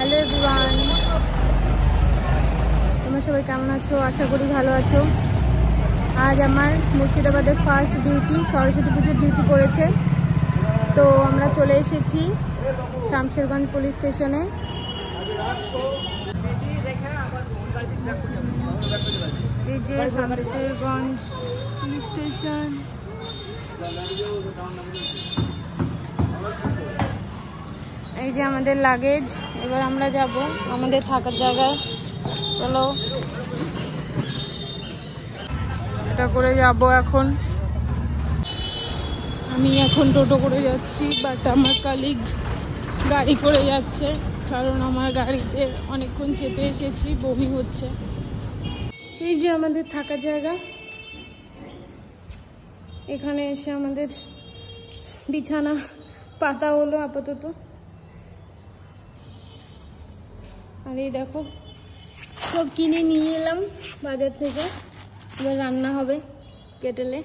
Hello everyone, তোমরা সবাই কেমন আছো? আশা করি ভালো আছো। আজ আমার মুর্শিদাবাদের ফার্স্ট ডিউটি, সরস্বতী পুজোর ডিউটি পড়েছে। তো আমরা চলে এসেছি শামশেরগঞ্জ পুলিশ স্টেশনে। এই যে শামশেরগঞ্জ পুলিশ স্টেশন। এই যে আমাদের লাগেজ, এবার আমরা যাব আমাদের থাকার জায়গায়। চলো, এটা করে যাব এখন। আমি এখন টোটো করে যাচ্ছি, বাট আমার কালিগ গাড়ি করে যাচ্ছে, কারণ আমার গাড়িতে অনেকক্ষণ চেপে এসেছি, বমি হচ্ছে। এই যে আমাদের থাকার জায়গা, এখানে এসে আমাদের বিছানা পাতা হলো আপাতত। আর এই দেখো, সব কিনে নিয়ে এলাম বাজার থেকে, এবার রান্না হবে কেটেলে।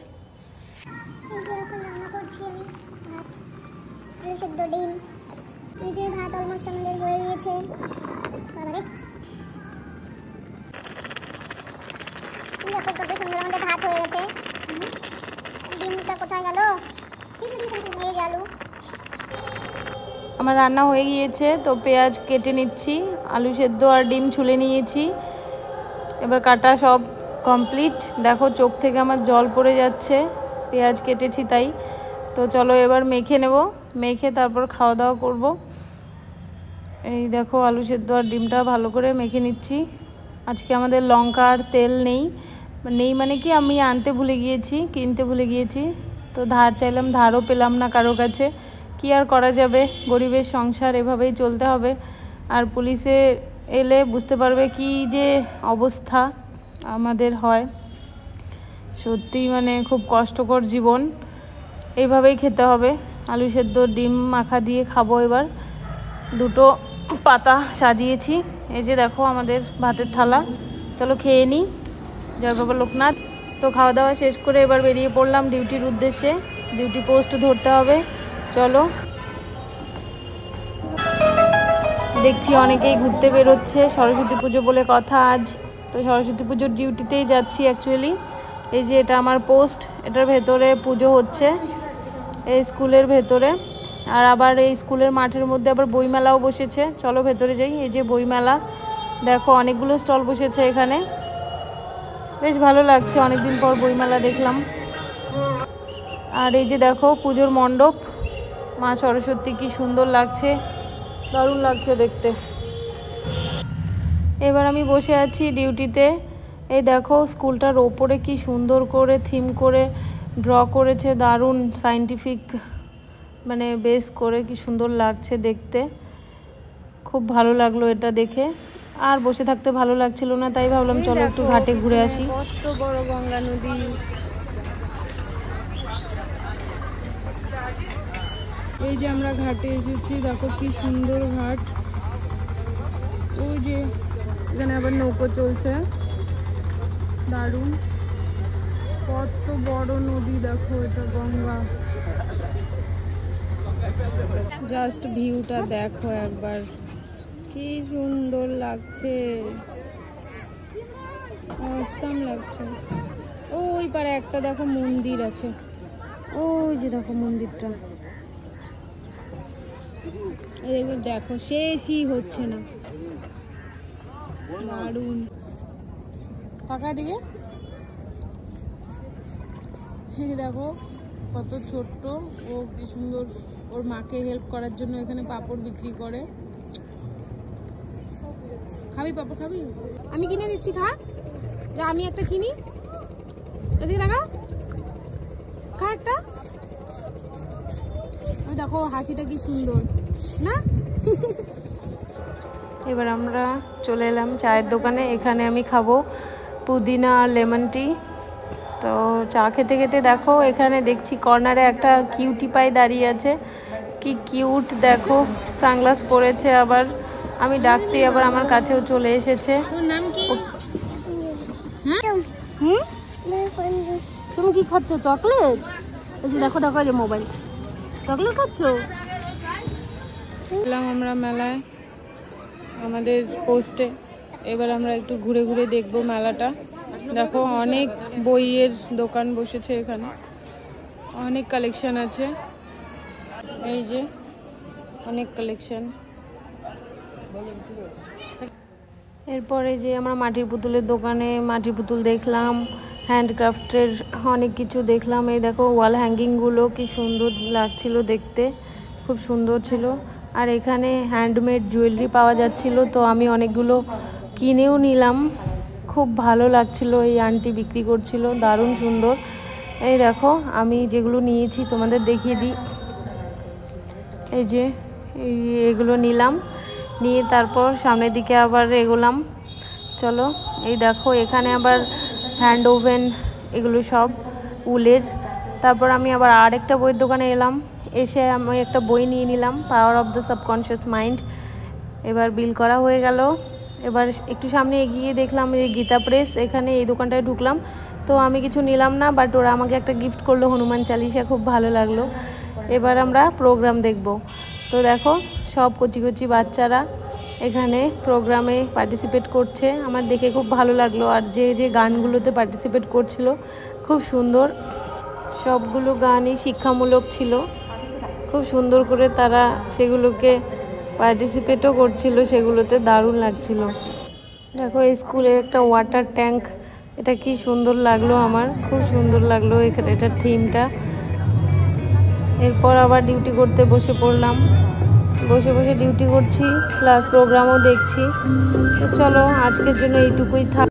রান্না করছি আমি ভাত, আলু সেদ্ধ, ডিম। এই যে ভাত অলমোস্ট আমাদের হয়ে গিয়েছে। বাবারে, দেখো কত সুন্দর আমাদের ভাত হয়ে গেছে। ডিমটা কোথায় গেল? এই গেল। আমার রান্না হয়ে গিয়েছে, তো পেঁয়াজ কেটে নিচ্ছি, আলু সেদ্ধ আর ডিম ছুলে নিয়েছি। এবার কাটা সব কমপ্লিট। দেখো চোখ থেকে আমার জল পড়ে যাচ্ছে, পেঁয়াজ কেটেছি তাই। তো চলো এবার মেখে নেব, মেখে তারপর খাওয়া দাওয়া করব। এই দেখো আলু সেদ্ধ আর ডিমটা ভালো করে মেখে নিচ্ছি। আজকে আমাদের লঙ্কা আর তেল নেই মানে কি, আমি আনতে ভুলে গিয়েছি, কিনতে ভুলে গিয়েছি। তো ধার চাইলাম, ধারও পেলাম না কারো কাছে। কি আর করা যাবে, গরিবের সংসার, এভাবেই চলতে হবে। আর পুলিশে এলে বুঝতে পারবে কি যে অবস্থা আমাদের হয়। সত্যি মানে খুব কষ্টকর জীবন, এইভাবেই খেতে হবে। আলু সেদ্ধ ডিম মাখা দিয়ে খাবো এবার। দুটো পাতা সাজিয়েছি। এই যে দেখো আমাদের ভাতের থালা। চলো খেয়ে নিই। জয় বাবা লোকনাথ। তো খাওয়া দাওয়া শেষ করে এবার বেরিয়ে পড়লাম ডিউটির উদ্দেশ্যে। ডিউটি পোস্ট ধরতে হবে। চলো, দেখছি অনেকেই ঘুরতে বেরোচ্ছে, সরস্বতী পুজো বলে কথা আজ। তো সরস্বতী পুজোর ডিউটিতেই যাচ্ছি অ্যাকচুয়ালি। এই যে এটা আমার পোস্ট, এটার ভেতরে পুজো হচ্ছে এই স্কুলের ভেতরে। আর আবার এই স্কুলের মাঠের মধ্যে আবার বইমেলাও বসেছে। চলো ভেতরে যাই। এই যে বইমেলা, দেখো অনেকগুলো স্টল বসেছে এখানে, বেশ ভালো লাগছে, অনেকদিন পর বইমেলা দেখলাম। আর এই যে দেখো পুজোর মণ্ডপ, মা সরস্বতী, কি সুন্দর লাগছে, দারুণ লাগছে দেখতে। এবার আমি বসে আছি ডিউটিতে। এই দেখো স্কুলটার ওপরে কি সুন্দর করে থিম করে ড্র করেছে, দারুণ সায়েন্টিফিক মানে বেস করে, কি সুন্দর লাগছে দেখতে। খুব ভালো লাগলো এটা দেখে। আর বসে থাকতে ভালো লাগছিল না, তাই ভাবলাম চলো একটু ঘাটে ঘুরে আসি। কত বড় গঙ্গা নদী। এই যে আমরা ঘাটে এসেছি, দেখো কি সুন্দর ঘাট। ওই যে এখানে আবার নৌকো চলছে, দারুণ। কত বড় নদী দেখো, এটা গঙ্গা। জাস্ট ভিউটা দেখো একবার, কি সুন্দর লাগছে, অসাম লাগছে। ওই পারে একটা দেখো মন্দির আছে, ওই যে দেখো মন্দিরটা। এগুলো দেখো শেষই হচ্ছে না, দারুণ। টাকা দিকে দেখো কত ছোট্ট, ও কি সুন্দর ওর মাকে হেল্প করার জন্য এখানে পাপড় বিক্রি করে। খাবি পাপড় খাবি? আমি কিনে দিচ্ছি, খা। আমি একটা কিনি, এদিকে দেখা, খা একটা। দেখো হাসিটা কি সুন্দর না? এবার আমরা চলে এলাম চায়ের দোকানে। এখানে আমি খাবো পুদিনা আর লেমন টি। তো চা খেতে খেতে দেখো এখানে দেখছি কর্নারে একটা কিউটি পাই দাঁড়িয়ে আছে, কি কিউট দেখো, সানগ্লাস পরেছে আবার। আমি ডাকতে আবার আমার কাছেও চলে এসেছে। তুমি কি খাচ্ছ? চকলেট? এই যে দেখো দেখো, যে মোবাইল, চকলেট খাচ্ছ? এলাম আমরা মেলায়। আমাদের পোস্টে। এবার আমরা একটু ঘুরে ঘুরে দেখবো মেলাটা। দেখো অনেক বইয়ের দোকান বসেছে এখানে, অনেক কালেকশন আছে, এই যে অনেক কালেকশন। এরপরে যে আমরা মাটির পুতুলের দোকানে মাটির পুতুল দেখলাম, হ্যান্ডক্রাফটের অনেক কিছু দেখলাম। এই দেখো ওয়াল হ্যাঙ্গিংগুলো কি সুন্দর লাগছিল দেখতে, খুব সুন্দর ছিল। আর এখানে হ্যান্ডমেড জুয়েলারি পাওয়া যাচ্ছিল, তো আমি অনেকগুলো কিনেও নিলাম। খুব ভালো লাগছিল, এই আন্টি বিক্রি করছিল, দারুণ সুন্দর। এই দেখো আমি যেগুলো নিয়েছি তোমাদের দেখিয়ে দিই। এই যে এগুলো নিলাম, নিয়ে তারপর সামনের দিকে আবার এগোলাম। চলো, এই দেখো এখানে আবার হ্যান্ড ওভেন, এগুলো সব উলের। তারপর আমি আবার আরেকটা বইয়ের দোকানে এলাম, এসে আমি একটা বই নিয়ে নিলাম, power of the subconscious mind. এবার বিল করা হয়ে গেল। এবার একটু সামনে এগিয়ে দেখলাম এই গীতা প্রেস, এখানে এই দোকানটায় ঢুকলাম। তো আমি কিছু নিলাম না, বাট ওরা আমাকে একটা গিফট করলো হনুমান চালিসা, খুব ভালো লাগলো। এবার আমরা প্রোগ্রাম দেখব। তো দেখো সব কচি কচি বাচ্চারা এখানে প্রোগ্রামে পার্টিসিপেট করছে, আমার দেখে খুব ভালো লাগলো। আর যে যে গানগুলোতে পার্টিসিপেট করছিল খুব সুন্দর, সবগুলো গানই শিক্ষামূলক ছিল। খুব সুন্দর করে তারা সেগুলোকে পার্টিসিপেটও করছিল, সেগুলোতে দারুণ লাগছিল। দেখো এই স্কুলের একটা ওয়াটার ট্যাঙ্ক, এটা কি সুন্দর লাগলো, আমার খুব সুন্দর লাগলো এখানে এটার থিমটা। এরপর আবার ডিউটি করতে বসে পড়লাম, বসে বসে ডিউটি করছি প্লাস প্রোগ্রামও দেখছি। তো চলো আজকের জন্য এইটুকুই থাক।